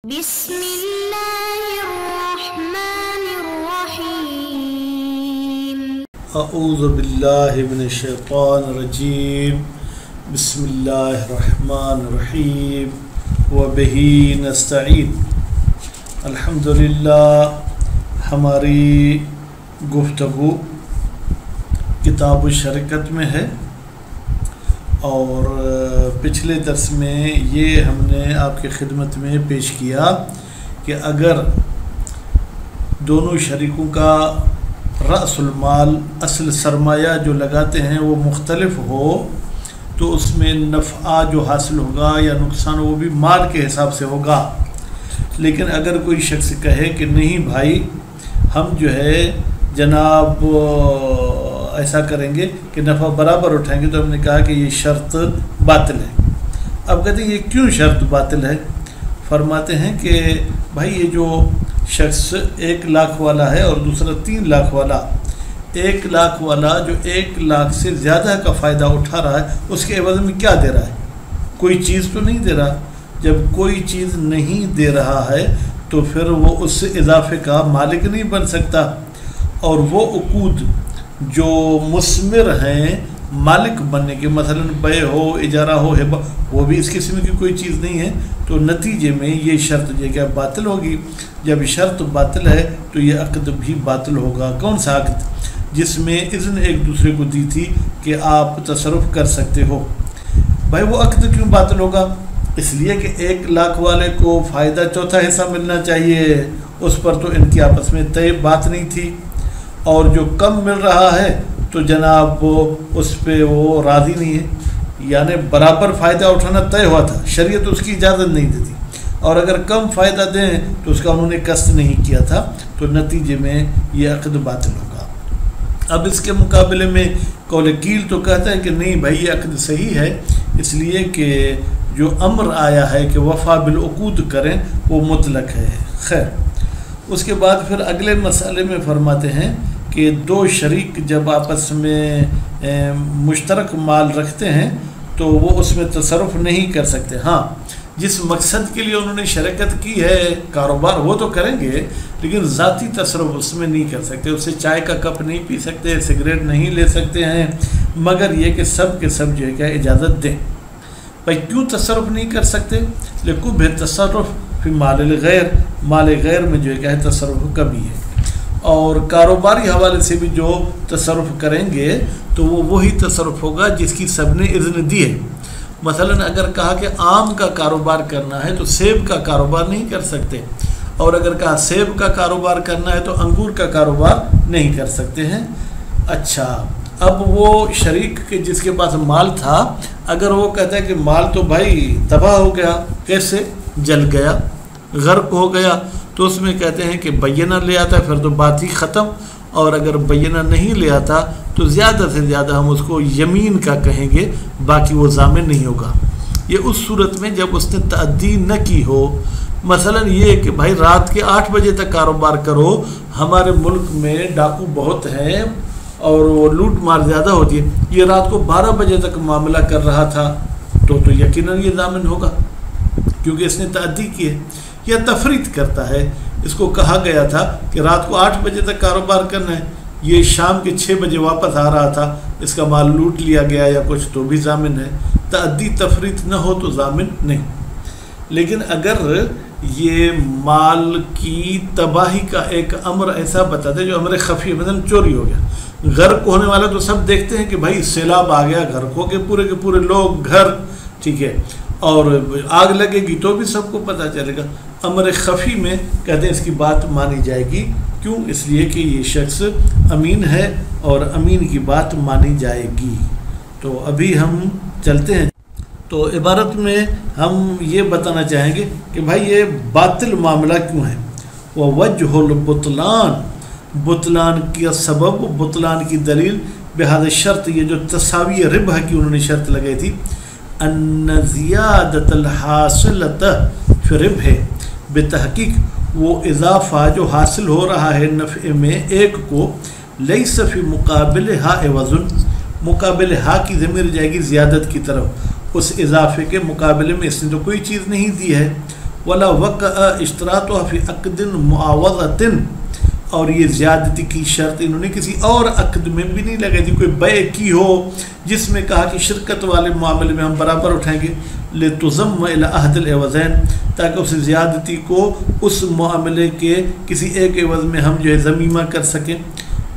بسم اللہ الرحمن الرحیم اعوذ باللہ من الشیطان الرجیم بسم اللہ الرحمن الرحیم وبہ نستعین الحمدللہ۔ ہماری گفتگو کتاب الشریعت میں ہے اور پچھلے درس میں یہ ہم نے آپ کی خدمت میں پیش کیا کہ اگر دونوں شریکوں کا رأس المال اصل سرمایہ جو لگاتے ہیں وہ مختلف ہو تو اس میں نفع جو حاصل ہوگا یا نقصان وہ بھی مال کے حساب سے ہوگا۔ لیکن اگر کوئی شخص کہے کہ نہیں بھائی ہم جو ہے جناب ایسا کریں گے کہ نفع برابر اٹھائیں گے، تو ہم نے کہا کہ یہ شرط باطل ہے۔ اب کہتے ہیں یہ کیوں شرط باطل ہے؟ فرماتے ہیں کہ بھائی یہ جو شخص 1 لاکھ والا ہے اور دوسرا 3 لاکھ والا، 1 لاکھ والا جو 1 لاکھ سے زیادہ کا فائدہ اٹھا رہا ہے اس کے عوض میں کیا دے رہا ہے؟ کوئی چیز تو نہیں دے رہا۔ جب کوئی چیز نہیں دے رہا ہے تو پھر وہ اس اضافے کا مالک نہیں بن سکتا، اور وہ عقود جو مثمر ہیں مالک بننے کے، مثلا بیع ہو، اجارہ ہو، ہبہ، وہ بھی اس قسم کی کوئی چیز نہیں ہے، تو نتیجے میں یہ شرط جو کہ باطل ہوگی۔ جب شرط باطل ہے تو یہ عقد بھی باطل ہوگا۔ کون سا عقد؟ جس میں اذن ایک دوسرے کو دی تھی کہ آپ تصرف کر سکتے ہو۔ بھائی وہ عقد کیوں باطل ہوگا؟ اس لیے کہ 1 لاکھ والے کو فائدہ چوتھا حصہ ملنا چاہیے، اس پر تو ان کی آپس میں طے بات نہیں تھی، اور جو کم مل رہا ہے تو جناب اس پہ وہ راضی نہیں ہے، یعنی برابر فائدہ اٹھانا طے ہوا تھا، شریعت اس کی اجازت نہیں دیتی، اور اگر کم فائدہ دیں تو اس کا انہوں نے قصد نہیں کیا تھا، تو نتیجے میں یہ عقد باطل ہوگا۔ اب اس کے مقابلے میں قول قیل تو کہتا ہے کہ نہیں بھائی یہ عقد صحیح ہے، اس لیے کہ جو امر آیا ہے کہ وفا بالعقود کریں وہ مطلق ہے۔ خیر، اس کے بعد پھر اگلے مسئلے میں فرماتے ہیں کہ 2 شریک جب آپس میں مشترک مال رکھتے ہیں تو وہ اس میں تصرف نہیں کر سکتے۔ ہاں، جس مقصد کے لیے انہوں نے شرکت کی ہے، کاروبار، وہ تو کریں گے، لیکن ذاتی تصرف اس میں نہیں کر سکتے، اس سے چائے کا کپ نہیں پی سکتے، سگریٹ نہیں لے سکتے ہیں، مگر یہ کہ سب کے سب جو ہے کہ اجازت دیں۔ بھائی کیوں تصرف نہیں کر سکتے؟ لقبح تصرف فی مال الغیر، مال غیر میں جو ہے کہ تصرف کبھی ہے، اور کاروباری حوالے سے بھی جو تصرف کریں گے تو وہ وہی تصرف ہوگا جس کی سب نے اذن دی ہے۔ مثلا اگر کہا کہ آم کا کاروبار کرنا ہے تو سیب کا کاروبار نہیں کر سکتے، اور اگر کہا سیب کا کاروبار کرنا ہے تو انگور کا کاروبار نہیں کر سکتے ہیں۔ اچھا، اب وہ شریک کے جس کے پاس مال تھا، اگر وہ کہتا ہے کہ مال تو بھائی تباہ ہو گیا، کیسے؟ جل گیا، غرق ہو گیا، تو اس میں کہتے ہیں کہ بینہ لے آتا ہے، پھر تو بات ہی ختم، اور اگر بینہ نہیں لے آتا تو زیادہ سے زیادہ ہم اس کو یمین کا کہیں گے، باقی وہ ضامن نہیں ہوگا۔ یہ اس صورت میں جب اس نے تعدی نہ کی ہو، مثلا یہ کہ بھائی رات کے 8 بجے تک کاروبار کرو، ہمارے ملک میں ڈاکو بہت ہیں اور وہ لوٹ مار زیادہ ہوتی ہے، یہ رات کو 12 بجے تک معاملہ کر رہا تھا تو یقیناً یہ ضامن ہوگا، کیونکہ اس نے تعدی کی ہے یا تفریط کرتا ہے۔ اس کو کہا گیا تھا کہ رات کو 8 بجے تک کاروبار کرنا ہے، یہ شام کے 6 بجے واپس آ رہا تھا، اس کا مال لوٹ لیا گیا یا کچھ، تو بھی ضامن ہے۔ تعدی تفریط نہ ہو تو ضامن نہیں۔ لیکن اگر یہ مال کی تباہی کا ایک امر ایسا بتاتے جو امر خفی، مثلا چوری ہو گیا، غرق ہونے والا تو سب دیکھتے ہیں کہ بھائی سیلاب آ گیا، غرق ہو کے پورے لوگ، گھر، ٹھیک ہے، اور آگ لگے گی تو بھی سب کو پتہ چلے گا۔ امر خفی میں کہتے ہیں اس کی بات مانی جائے گی، کیوں؟ اس لیے کہ یہ شخص امین ہے اور امین کی بات مانی جائے گی۔ تو ابھی ہم چلتے ہیں، تو عبارت میں ہم یہ بتانا چاہیں گے کہ بھائی یہ باطل معاملہ کیوں ہے۔ ووجہ البطلان، بطلان کا سبب، بطلان کی دلیل، بہذا شرط، یہ جو تساوی ربح کی انہوں نے شرط لگائی تھی، ان زیادت الحاصلۃ فی ربح، بتحقیق وہ اضافہ جو حاصل ہو رہا ہے نفع میں ایک کو، لیس فی مقابل ہا عوض، مقابل ہا کی ضمیر جائے گی زیادت کی طرف، اس اضافے کے مقابلے میں اس نے تو کوئی چیز نہیں دی ہے، ولا وقع اشتراطها فی عقد معاوضۃ، اور یہ زیادتی کی شرط انہوں نے کسی اور عقد میں بھی نہیں لگائی تھی، کوئی بیع کی ہو جس میں کہا کہ شرکت والے معاملے میں ہم برابر اٹھائیں گے، لتضم الی عہد العوضین، تاکہ اس زیادتی کو اس معاملے کے کسی ایک عوض میں ہم جو ہے ضمیمہ کر سکیں،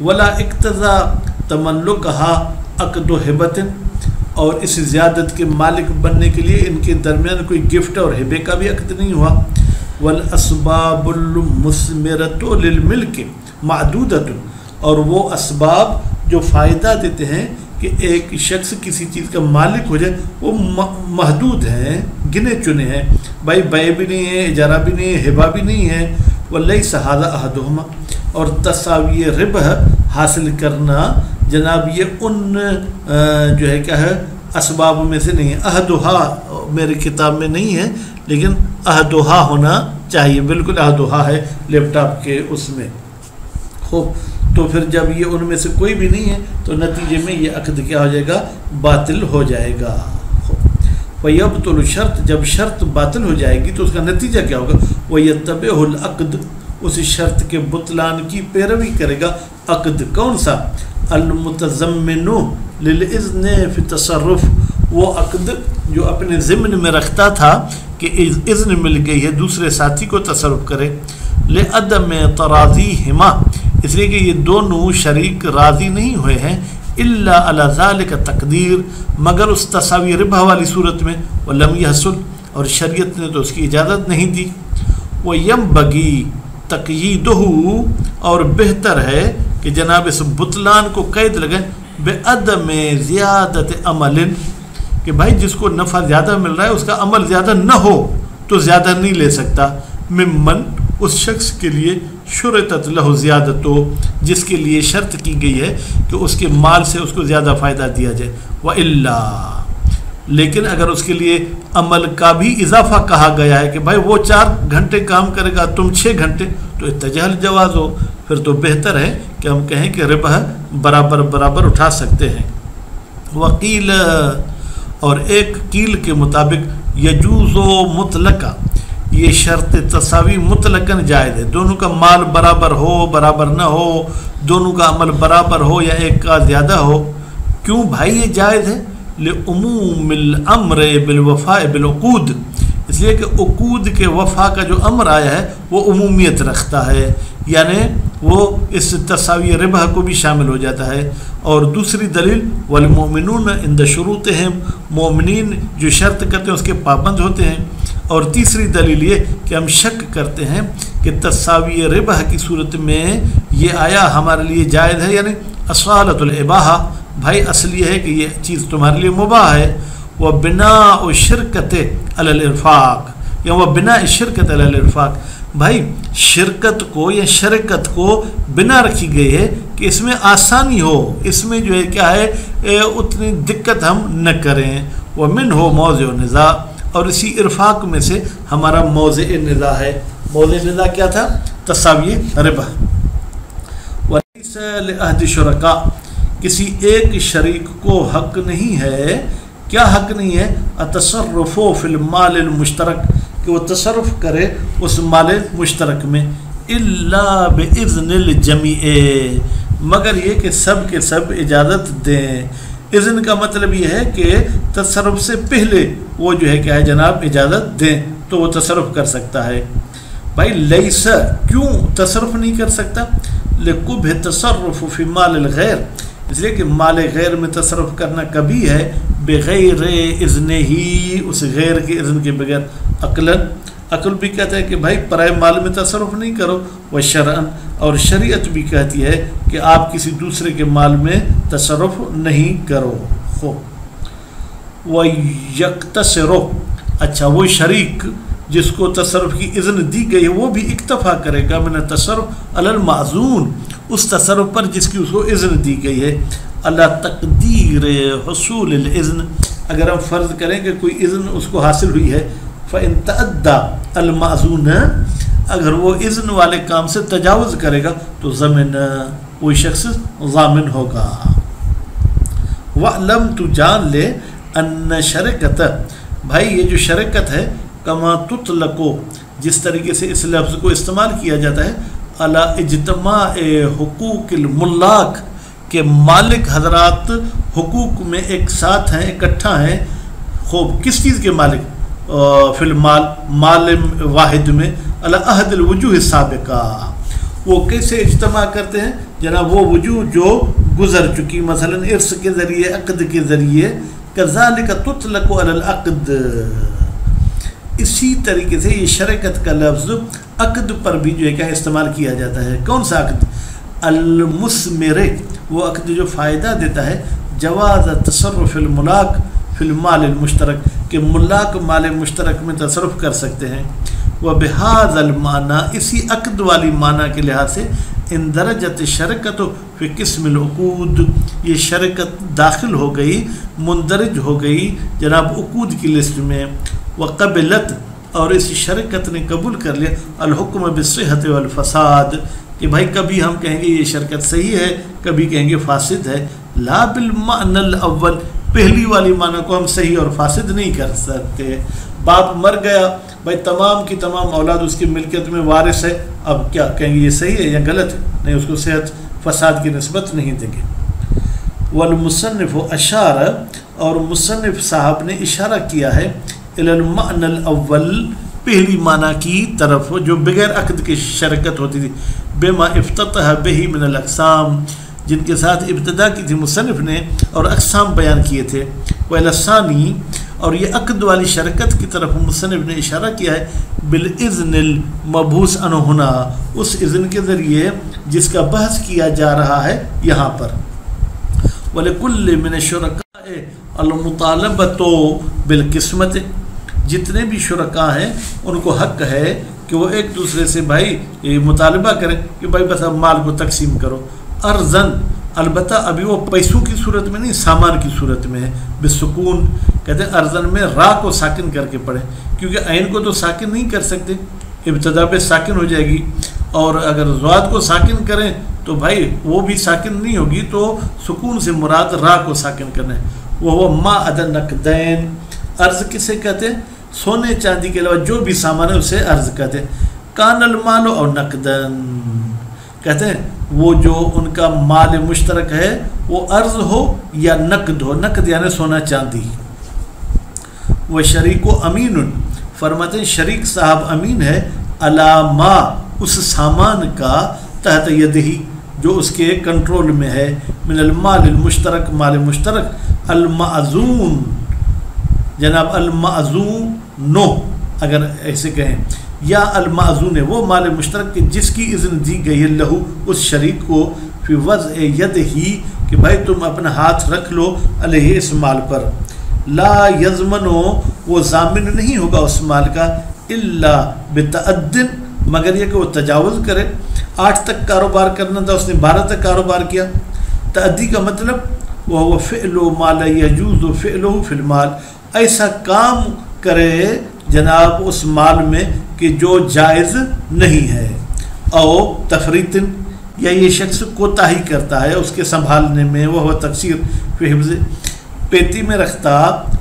ولا اقتضا تملکها عقد ہبۃ، اور اس زیادت کے مالک بننے کے لیے ان کے درمیان کوئی گفٹ اور ہبے کا بھی عقد نہیں ہوا، والاسباب المثمرۃ للملک معدودۃ، اور وہ اسباب جو فائدہ دیتے ہیں کہ ایک شخص کسی چیز کا مالک ہو جائے وہ محدود ہیں، گنے چنے ہیں، بھائی بیع بھی نہیں ہے، اجارہ بھی نہیں ہے، ہبہ بھی نہیں ہے، ولیس ھذا احدہما، اور تساوی ربح حاصل کرنا جناب یہ ان جو ہے کیا ہے اسباب میں سے نہیں ہے، عہدھا میری کتاب میں نہیں ہے لیکن عہدھا ہونا چاہیے، بالکل عہدھا ہے لیپ ٹاپ کے اس میں۔ خوب، تو پھر جب یہ ان میں سے کوئی بھی نہیں ہے تو نتیجے میں یہ عقد کیا ہو جائے گا؟ باطل ہو جائے گا۔ وَيَبْطُلُ الشرط، جب شرط باطل ہو جائے گی تو اس کا نتیجہ کیا ہوگا؟ وَيَتَّبِعُ الْعَقْدُ، اس شرط کے بطلان کی پیروی کرے گا عقد، کون سا؟ المتضمن للإذن فی التصرف، وہ عقد جو اپنے ضمن میں رکھتا تھا کہ اذن مل گئی ہے دوسرے ساتھی کو تصرف کرے، لعدم تراضیہما، اس لیے کہ یہ دونوں شریک راضی نہیں ہوئے ہیں، الا علی ذلک تقدیر، مگر اس تساوی ربح والی صورت میں، ولم یحصل، اور شریعت نے تو اس کی اجازت نہیں دی، وینبغی تقییدہ، اور بہتر ہے کہ جناب اس بطلان کو قید لگائیں بعدم زیادت عمل، کہ بھائی جس کو نفع زیادہ مل رہا ہے اس کا عمل زیادہ نہ ہو تو زیادہ نہیں لے سکتا، ممن، اس شخص کے لیے شرطت لہ زیادتو، جس کے لیے شرط کی گئی ہے کہ اس کے مال سے اس کو زیادہ فائدہ دیا جائے، وَإِلَّا، لیکن اگر اس کے لیے عمل کا بھی اضافہ کہا گیا ہے کہ بھائی وہ 4 گھنٹے کام کرے گا تم 6 گھنٹے، تو اتجاہ الجواز ہو، پھر تو بہتر ہے کہ ہم کہیں کہ ربح برابر اٹھا سکتے ہیں۔ وقیل، اور ایک قیل کے مطابق یجوز مطلقہ، یہ شرط تساوی مطلقاً جائز ہے، دونوں کا مال برابر ہو برابر نہ ہو، دونوں کا عمل برابر ہو یا ایک کا زیادہ ہو۔ کیوں بھائی یہ جائز ہے؟ لعموم الامر بالوفاء بالعقود، اس لیے کہ عقود کے وفا کا جو امر آیا ہے وہ عمومیت رکھتا ہے، یعنی وہ اس تساوی ربح کو بھی شامل ہو جاتا ہے۔ اور دوسری دلیل والمؤمنون عند شروطہم، مومنین جو شرط کرتے ہیں اس کے پابند ہوتے ہیں۔ اور تیسری دلیل یہ کہ ہم شک کرتے ہیں کہ تساوی ربح کی صورت میں یہ آیا ہمارے لیے جائز ہے، یعنی اصالۃ الاباحہ، بھائی اصل یہ ہے کہ یہ چیز تمہارے لیے مباح ہے۔ وبناء الشرکۃ علی الانفاق، یا وبناء الشرکۃ علی الانفاق، بھائی شرکت کو یا شرکت کو بنا رکھی گئی ہے کہ اس میں آسانی ہو، اس میں جو ہے کیا ہے اتنی دقت ہم نہ کریں۔ ومنہ موضع النزاع، اور اسی ارفاق میں سے ہمارا موضع نزاع ہے۔ موضع نزاع کیا تھا؟ تساوی ربح۔ ولیس لعہد شرکاء، کسی ایک شریک کو حق نہیں ہے، کیا حق نہیں ہے؟ التصرف فی المال المشترک، کہ وہ تصرف کرے اس مال مشترک میں، الا باذن الجمیع، مگر یہ کہ سب کے سب اجازت دیں۔ اذن کا مطلب یہ ہے کہ تصرف سے پہلے وہ جو ہے کیا ہے جناب اجازت دیں تو وہ تصرف کر سکتا ہے۔ بھائی لیس، کیوں تصرف نہیں کر سکتا؟ لقبح تصرف فی مال الغیر، اس لیے کہ مال غیر میں تصرف کرنا کبھی ہے بغیر اذن ہی، اس غیر کے اذن کے بغیر، عقل بھی کہتا ہے کہ بھائی پرائے مال میں تصرف نہیں کرو، وشرعن، اور شریعت بھی کہتی ہے کہ آپ کسی دوسرے کے مال میں تصرف نہیں کرو۔ وَيَقْتَصِرُ، اچھا وہ شریک جس کو تصرف کی اذن دی گئی ہے وہ بھی اکتفا کرے گا من التصرف علی المعزون، اس تصرف پر جس کی اس کو اذن دی گئی ہے، اللہ تقدیر حصول الاذن، اگر ہم فرض کریں کہ کوئی اذن اس کو حاصل ہوئی ہے، فإن تأدى المعزون، اگر وہ اذن والے کام سے تجاوز کرے گا تو ضمن، وہ شخص ضامن ہوگا۔ وَعْلَمْ، تو جان لے، ان شرکت، بھائی یہ جو شرکت ہے، کما تطلقو، جس طریقے سے اس لفظ کو استعمال کیا جاتا ہے علی اجتماع حقوق الملاک کہ مالک حضرات حقوق میں ایک ساتھ ہیں، اکٹھا ہیں. خوب کس چیز کے مالک؟ فی المال، مال واحد میں، علی عہد الوجوہ السابقہ. وہ کیسے اجتماع کرتے ہیں جناب؟ وہ وجوہ جو گزر چکی، مثلا ارث کے ذریعے، عقد کے ذریعے. کذالک تطلق علی العقد، اسی طریقے سے یہ شرکت کا لفظ عقد پر بھی جو ہے کیا استعمال کیا جاتا ہے. کون سا عقد؟ المثمر، وہ عقد جو فائدہ دیتا ہے. جواز تصرف الملاک فی المال المشترک، کہ ملاک مال مشترک میں تصرف کر سکتے ہیں. وبہذا المعنی، اسی عقد والی معنی کے لحاظ سے اندرجت شرکت فی قسم العقود، یہ شرکت داخل ہو گئی، مندرج ہو گئی جناب عقود کی لسٹ میں. وقبلت، اور اس شرکت نے قبول کر لیا الحکم بالصحت والفساد، کہ بھائی کبھی ہم کہیں گے یہ شرکت صحیح ہے، کبھی کہیں گے فاسد ہے. لا بالمعنی الاول، پہلی والی معنی کو ہم صحیح اور فاسد نہیں کر سکتے. باپ مر گیا، بھائی تمام کی تمام اولاد اس کی ملکیت میں وارث ہے، اب کیا کہیں گے یہ صحیح ہے یا غلط ہے؟ نہیں، اس کو صحت فساد کی نسبت نہیں دیں گے. والمصنف اشار، اور مصنف صاحب نے اشارہ کیا ہے الی المعنی الاول، پہلی معنی کی طرف جو بغیر عقد کی شرکت ہوتی تھی. بما افتتح به من الاقسام، جن کے ساتھ ابتدا کی تھی مصنف نے اور اقسام بیان کیے تھے. والثانی، اور یہ عقد والی شرکت کی طرف مصنف نے اشارہ کیا ہے بالاذن المبحوث عنہ ہنا، اس اذن کے ذریعے جس کا بحث کیا جا رہا ہے یہاں پر. ولکل من الشرکاء المطالبۃ بالقسمت، جتنے بھی شرکاء ہیں ان کو حق ہے کہ وہ ایک دوسرے سے بھائی مطالبہ کریں کہ بھائی بس اب مال کو تقسیم کرو. ارزن، البتہ ابھی وہ پیسوں کی صورت میں نہیں، سامان کی صورت میں ہے. بالسکون، کہتے ہیں ارزن میں را کو ساکن کر کے پڑھیں، کیونکہ عین کو تو ساکن نہیں کر سکتے، ابتدا پہ ساکن ہو جائے گی. اور اگر ضاد کو ساکن کریں تو بھائی وہ بھی ساکن نہیں ہوگی، تو سکون سے مراد را کو ساکن کرنا ہے. وہ ما عدا نقدین، ارز کسے کہتے ہیں؟ سونے چاندی کے علاوہ جو بھی سامان ہے اسے ارز کہتے ہیں. کان المال اور نقدن، کہتے ہیں وہ جو ان کا مال مشترک ہے وہ ارز ہو یا نقد ہو، نقد یعنی سونا چاندی. وہ شریک و امین، فرماتے ہیں شریک صاحب امین ہے علامہ، اس سامان کا تحت یدہی جو اس کے کنٹرول میں ہے. من المال المشترک، مال مشترک. المعزون، جناب المعزون نو اگر ایسے کہیں، یا المعزون وہ مال مشترک جس کی اذن دی گئی ہے لہو اس شریک کو فی وضع یدہی، کہ بھائی تم اپنا ہاتھ رکھ لو علیہ اس مال پر. لا یضمنو، وہ ضامن نہیں ہوگا اس مال کا، الا بتعدن، مگر یہ کہ وہ تجاوز کرے. 8 تک کاروبار کرنا تھا، اس نے 12 تک کاروبار کیا. تعدی کا مطلب وہ فعل ما لا یجوز فعلہ فی المال، ایسا کام کرے جناب اس مال میں کہ جو جائز نہیں ہے. او تفریطن، یا یہ شخص کوتاہی کرتا ہے اس کے سنبھالنے میں، وہ تقصیر فی حفظ، پیٹی میں رکھتا،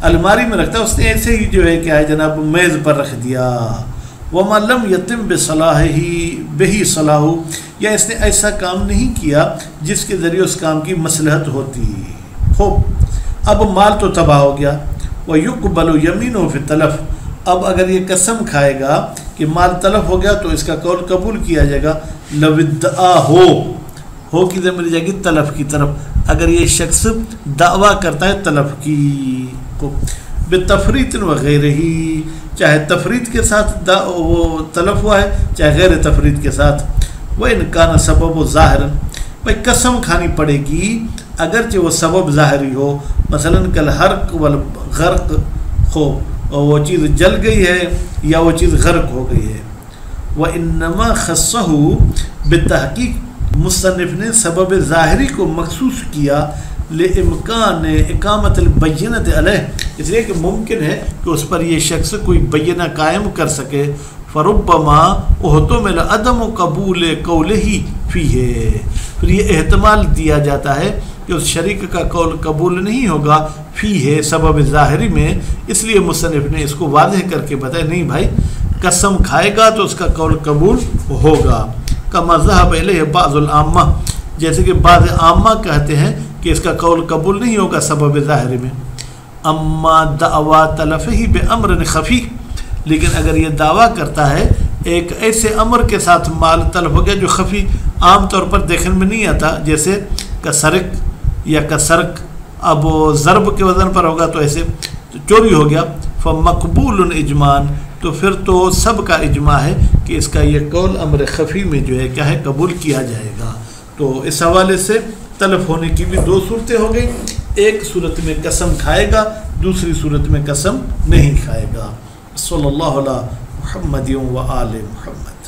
الماری میں رکھتا، اس نے ایسے ہی جو ہے کیا ہے جناب میز پر رکھ دیا. وما لم یتم بہی صلاح، یا اس نے ایسا کام نہیں کیا جس کے ذریعے اس کام کی مصلحت ہوتی. خوب، اب مال تو تباہ ہو گیا. وَيُقْبَلُ يَمِينُهُ فِي التَّلَفِ، اب اگر یہ قسم کھائے گا کہ مال تلف ہو گیا تو اس کا قول قبول کیا جائے گا. لو ادعا ہو کدھر مل جائے گی؟ تلف کی طرف. اگر یہ شخص دعویٰ کرتا ہے تلف کی کو بتفریط وغیرہ ہی، چاہے تفریط کے ساتھ وہ تلف ہوا ہے چاہے غیر تفریط کے ساتھ. وہ انکان سبب ظاہر، بھائی قسم کھانی پڑے گی اگرچہ وہ سبب ظاہری ہو، مثلا کل حرق والغرق، ہو وہ چیز جل گئی ہے یا وہ چیز غرق ہو گئی ہے. وَإِنَّمَا خَصَّهُ بِالتحقیق، مصنف نے سبب ظاہری کو مخصوص کیا لِإِمْكَانِ اِقَامَةِ الْبَيِّنَةِ عَلَيْهِ، اس لیے کہ ممکن ہے کہ اس پر یہ شخص کوئی بینہ قائم کر سکے. فَرُبَّمَا اُحْتُمِلَ عَدَمُ قَبُولِ قَوْلِهِ فِيهِ، پھر یہ احتمال دیا جاتا ہے کہ اس شریک کا قول قبول نہیں ہوگا فی ہے سبب ظاہری میں. اس لیے مصنف نے اس کو واضح کر کے بتایا نہیں بھائی قسم کھائے گا تو اس کا قول قبول ہوگا. کما ذهب الیہ بعض العامہ، جیسے کہ بعض عامہ کہتے ہیں کہ اس کا قول قبول نہیں ہوگا سبب ظاہر میں. اما دعویٰ تلفہ بامر خفی، لیکن اگر یہ دعویٰ کرتا ہے ایک ایسے امر کے ساتھ مال طلب ہو گیا جو خفی عام طور پر دیکھنے میں نہیں آتا، جیسے کسرق یا کسرق، اب ضرب کے وزن پر ہوگا تو ایسے چوری ہو گیا. فمقبول اجماعاً، تو پھر تو سب کا اجماع ہے کہ اس کا یہ قول امر خفی میں جو ہے کیا ہے قبول کیا جائے گا. تو اس حوالے سے تلف ہونے کی بھی دو صورتیں ہو گئی، ایک صورت میں قسم کھائے گا، دوسری صورت میں قسم نہیں کھائے گا. صلی اللہ علیہ محمد و آل محمد.